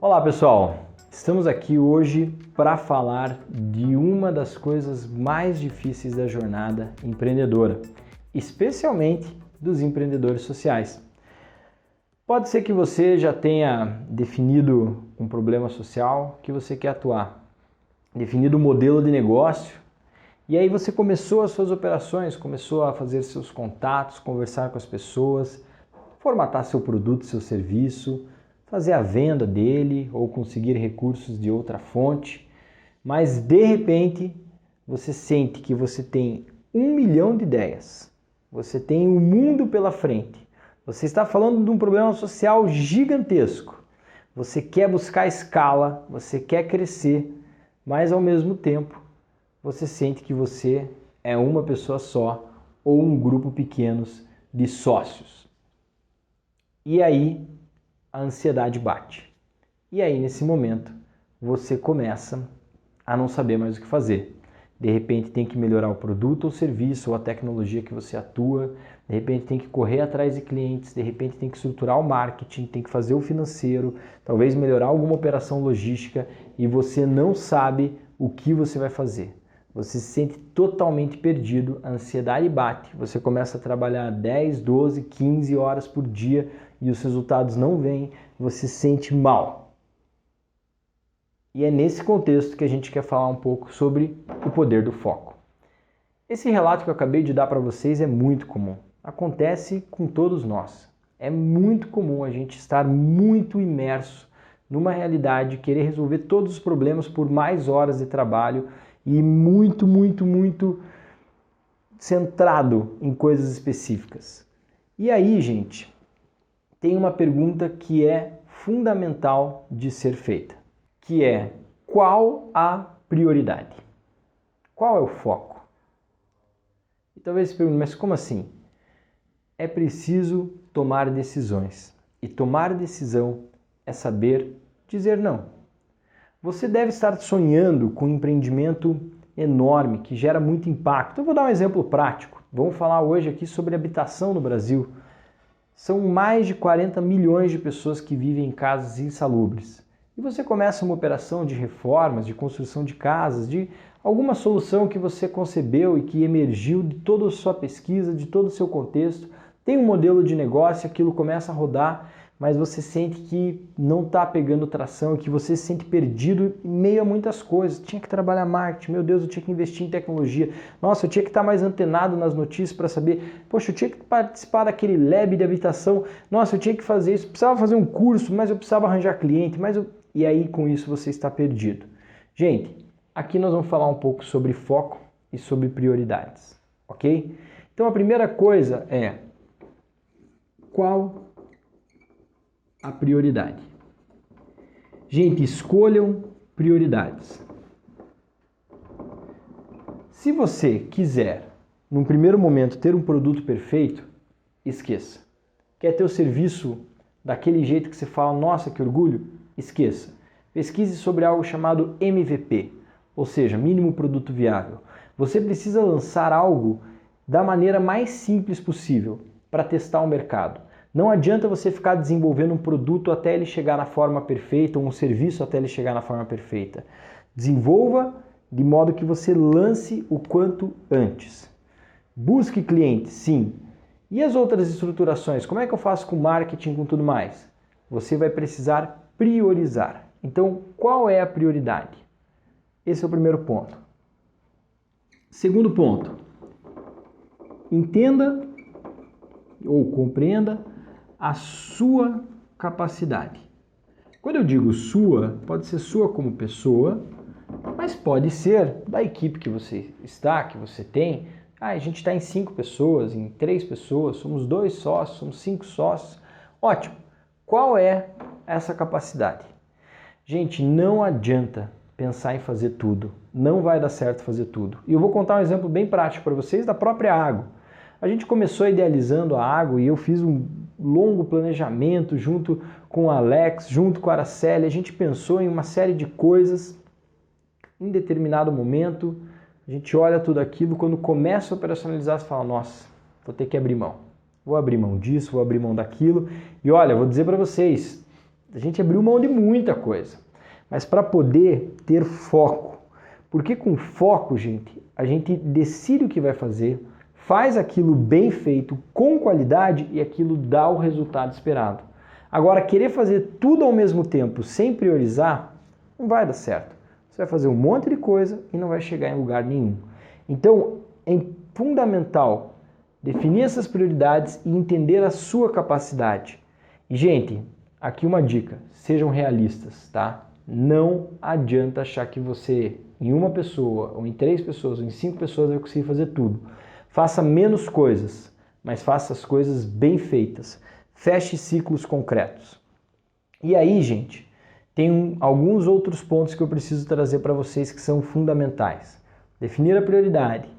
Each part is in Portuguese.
Olá pessoal, estamos aqui hoje para falar de uma das coisas mais difíceis da jornada empreendedora, especialmente dos empreendedores sociais. Pode ser que você já tenha definido um problema social que você quer atuar, definido um modelo de negócio, e aí você começou as suas operações, começou a fazer seus contatos, conversar com as pessoas, formatar seu produto, seu serviço, fazer a venda dele ou conseguir recursos de outra fonte, mas de repente você sente que você tem 1 milhão de ideias, você tem o mundo pela frente, você está falando de um problema social gigantesco, você quer buscar escala, você quer crescer, mas ao mesmo tempo você sente que você é uma pessoa só ou um grupo pequeno de sócios. E aí a ansiedade bate. E aí, nesse momento, você começa a não saber mais o que fazer. De repente, tem que melhorar o produto ou serviço ou a tecnologia que você atua. De repente, tem que correr atrás de clientes. De repente, tem que estruturar o marketing, tem que fazer o financeiro, talvez melhorar alguma operação logística e você não sabe o que você vai fazer. Você se sente totalmente perdido, a ansiedade bate, você começa a trabalhar 10, 12, 15 horas por dia e os resultados não vêm, você se sente mal. E é nesse contexto que a gente quer falar um pouco sobre o poder do foco. Esse relato que eu acabei de dar para vocês é muito comum, acontece com todos nós. É muito comum a gente estar muito imerso numa realidade, querer resolver todos os problemas por mais horas de trabalho e muito centrado em coisas específicas. E aí, gente, tem uma pergunta que é fundamental de ser feita, que é: qual a prioridade? Qual é o foco? E talvez você pergunte, mas como assim? É preciso tomar decisões. E tomar decisão é saber dizer não. Você deve estar sonhando com um empreendimento enorme, que gera muito impacto. Eu vou dar um exemplo prático. Vamos falar hoje aqui sobre habitação no Brasil. São mais de 40 milhões de pessoas que vivem em casas insalubres. E você começa uma operação de reformas, de construção de casas, de alguma solução que você concebeu e que emergiu de toda a sua pesquisa, de todo o seu contexto. Tem um modelo de negócio, aquilo começa a rodar, mas você sente que não está pegando tração, que você se sente perdido em meio a muitas coisas. Tinha que trabalhar marketing, meu Deus, eu tinha que investir em tecnologia. Nossa, eu tinha que estar mais antenado nas notícias para saber, poxa, eu tinha que participar daquele lab de habitação. Nossa, eu tinha que fazer isso, eu precisava fazer um curso, mas eu precisava arranjar cliente, e aí com isso você está perdido. Gente, aqui nós vamos falar um pouco sobre foco e sobre prioridades, ok? Então a primeira coisa é: qual a prioridade? Gente, escolham prioridades. Se você quiser, num primeiro momento, ter um produto perfeito, esqueça. Quer ter o serviço daquele jeito que você fala, nossa, que orgulho? Esqueça. Pesquise sobre algo chamado MVP, ou seja, mínimo produto viável. Você precisa lançar algo da maneira mais simples possível para testar o mercado. Não adianta você ficar desenvolvendo um produto até ele chegar na forma perfeita ou um serviço até ele chegar na forma perfeita. Desenvolva de modo que você lance o quanto antes. Busque clientes, sim. E as outras estruturações? Como é que eu faço com marketing, com tudo mais? Você vai precisar priorizar. Então, qual é a prioridade? Esse é o primeiro ponto. Segundo ponto, entenda ou compreenda a sua capacidade. Quando eu digo sua, pode ser sua como pessoa, mas pode ser da equipe que você está, que você tem. A gente está em 5 pessoas, em 3 pessoas, somos 2 sócios, somos 5 sócios. Ótimo! Qual é essa capacidade? Gente, não adianta pensar em fazer tudo. Não vai dar certo fazer tudo. E eu vou contar um exemplo bem prático para vocês da própria Água. A gente começou idealizando a Água e eu fiz um longo planejamento junto com o Alex, junto com a Araceli. A gente pensou em uma série de coisas. Em determinado momento, a gente olha tudo aquilo, quando começa a operacionalizar, você fala, nossa, vou ter que abrir mão. Vou abrir mão disso, vou abrir mão daquilo. E olha, vou dizer para vocês, A gente abriu mão de muita coisa. Mas para poder ter foco. Porque com foco, gente, a gente decide o que vai fazer, faz aquilo bem feito, com qualidade e aquilo dá o resultado esperado. Agora, querer fazer tudo ao mesmo tempo sem priorizar, não vai dar certo. Você vai fazer um monte de coisa e não vai chegar em lugar nenhum. Então, é fundamental definir essas prioridades e entender a sua capacidade. E, gente, aqui uma dica, sejam realistas, tá? Não adianta achar que você, em uma pessoa, ou em 3 pessoas, ou em 5 pessoas, vai conseguir fazer tudo. Faça menos coisas, mas faça as coisas bem feitas. Feche ciclos concretos. E aí, gente, tem alguns outros pontos que eu preciso trazer para vocês que são fundamentais. Definir a prioridade,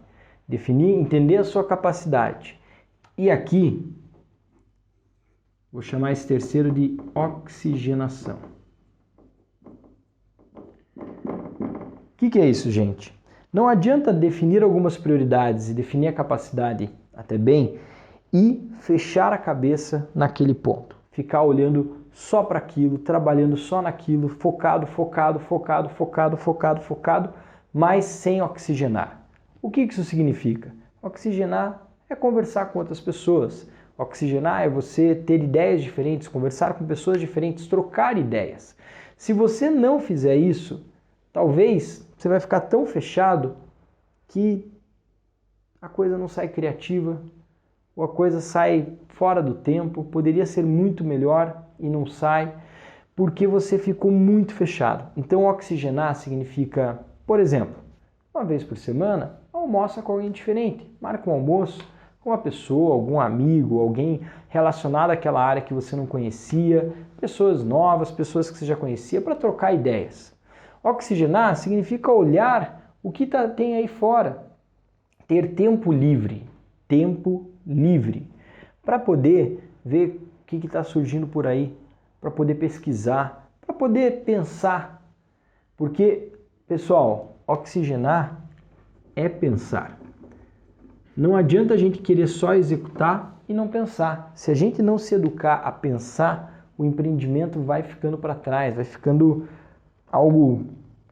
entender a sua capacidade. E aqui, vou chamar esse terceiro de oxigenação. O que é isso, gente? Não adianta definir algumas prioridades e definir a capacidade até bem e fechar a cabeça naquele ponto. Ficar olhando só para aquilo, trabalhando só naquilo, focado, mas sem oxigenar. O que isso significa? Oxigenar é conversar com outras pessoas. Oxigenar é você ter ideias diferentes, conversar com pessoas diferentes, trocar ideias. Se você não fizer isso, talvez você vai ficar tão fechado que a coisa não sai criativa, ou a coisa sai fora do tempo, poderia ser muito melhor e não sai, porque você ficou muito fechado. Então, oxigenar significa, por exemplo, uma vez por semana, almoça com alguém diferente, marca um almoço com uma pessoa, algum amigo, alguém relacionado àquela área que você não conhecia, pessoas novas, pessoas que você já conhecia, para trocar ideias. Oxigenar significa olhar o que tem aí fora, ter tempo livre, para poder ver o que está surgindo por aí, para poder pesquisar, para poder pensar. Porque, pessoal, oxigenar é pensar. Não adianta a gente querer só executar e não pensar. Se a gente não se educar a pensar, o empreendimento vai ficando para trás, vai ficando algo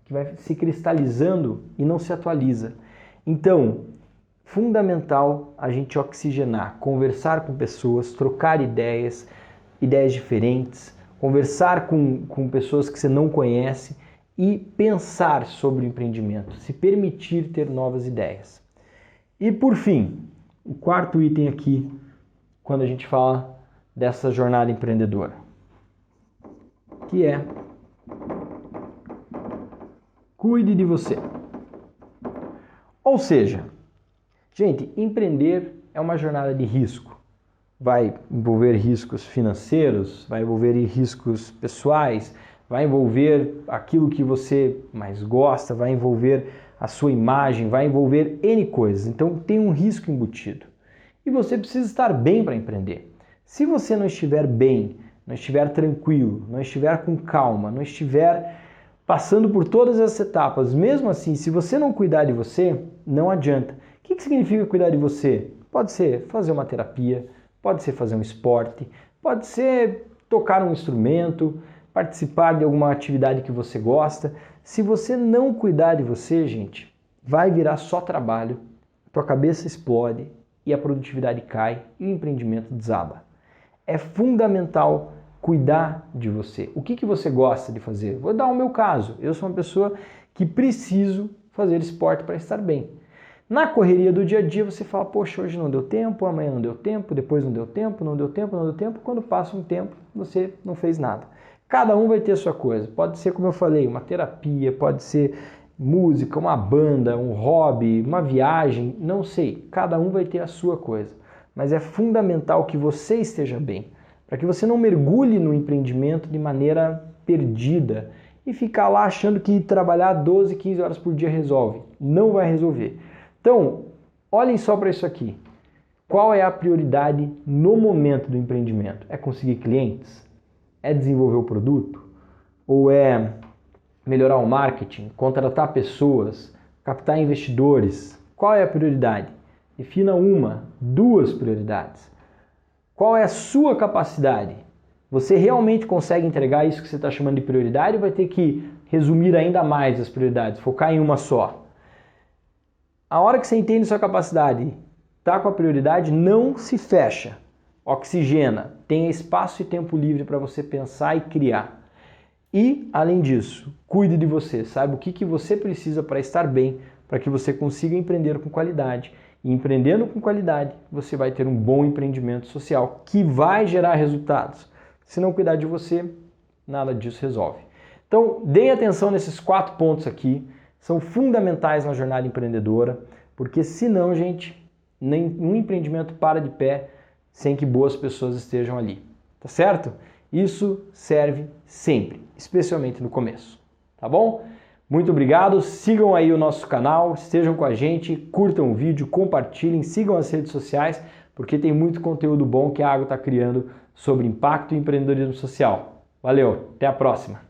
que vai se cristalizando e não se atualiza. Então, fundamental a gente oxigenar, conversar com pessoas, trocar ideias diferentes, conversar com pessoas que você não conhece e pensar sobre o empreendimento, se permitir ter novas ideias. E por fim, o quarto item aqui, quando a gente fala dessa jornada empreendedora, que é cuide de você. Ou seja, gente, empreender é uma jornada de risco. Vai envolver riscos financeiros, vai envolver riscos pessoais, vai envolver aquilo que você mais gosta, vai envolver a sua imagem, vai envolver N coisas. Então tem um risco embutido. E você precisa estar bem para empreender. Se você não estiver bem, não estiver tranquilo, não estiver com calma, não estiver passando por todas as etapas, mesmo assim, se você não cuidar de você, não adianta. O que significa cuidar de você? Pode ser fazer uma terapia, pode ser fazer um esporte, pode ser tocar um instrumento, participar de alguma atividade que você gosta. Se você não cuidar de você, gente, vai virar só trabalho, tua cabeça explode e a produtividade cai e o empreendimento desaba. É fundamental cuidar de você. O que você gosta de fazer? Vou dar o meu caso. Eu sou uma pessoa que preciso fazer esporte para estar bem. Na correria do dia a dia você fala, poxa, hoje não deu tempo, amanhã não deu tempo, depois não deu tempo, não deu tempo, não deu tempo. Quando passa um tempo, você não fez nada. Cada um vai ter a sua coisa. Pode ser, como eu falei, uma terapia, pode ser música, uma banda, um hobby, uma viagem, não sei. Cada um vai ter a sua coisa. Mas é fundamental que você esteja bem, para que você não mergulhe no empreendimento de maneira perdida e ficar lá achando que trabalhar 12, 15 horas por dia resolve. Não vai resolver. Então, olhem só para isso aqui. Qual é a prioridade no momento do empreendimento? É conseguir clientes? É desenvolver o produto? Ou é melhorar o marketing, contratar pessoas, captar investidores? Qual é a prioridade? Defina uma, 2 prioridades. Qual é a sua capacidade? Você realmente consegue entregar isso que você está chamando de prioridade ou vai ter que resumir ainda mais as prioridades, focar em uma só? A hora que você entende sua capacidade, está com a prioridade, não se fecha. Oxigena, tenha espaço e tempo livre para você pensar e criar. E, além disso, cuide de você, saiba o que você precisa para estar bem, para que você consiga empreender com qualidade. E empreendendo com qualidade, você vai ter um bom empreendimento social que vai gerar resultados. Se não cuidar de você, nada disso resolve. Então, deem atenção nesses 4 pontos aqui, são fundamentais na jornada empreendedora, porque senão, gente, nenhum empreendimento para de pé sem que boas pessoas estejam ali, tá certo? Isso serve sempre, especialmente no começo, tá bom? Muito obrigado, sigam aí o nosso canal, estejam com a gente, curtam o vídeo, compartilhem, sigam as redes sociais, porque tem muito conteúdo bom que a Água está criando sobre impacto e empreendedorismo social. Valeu, até a próxima!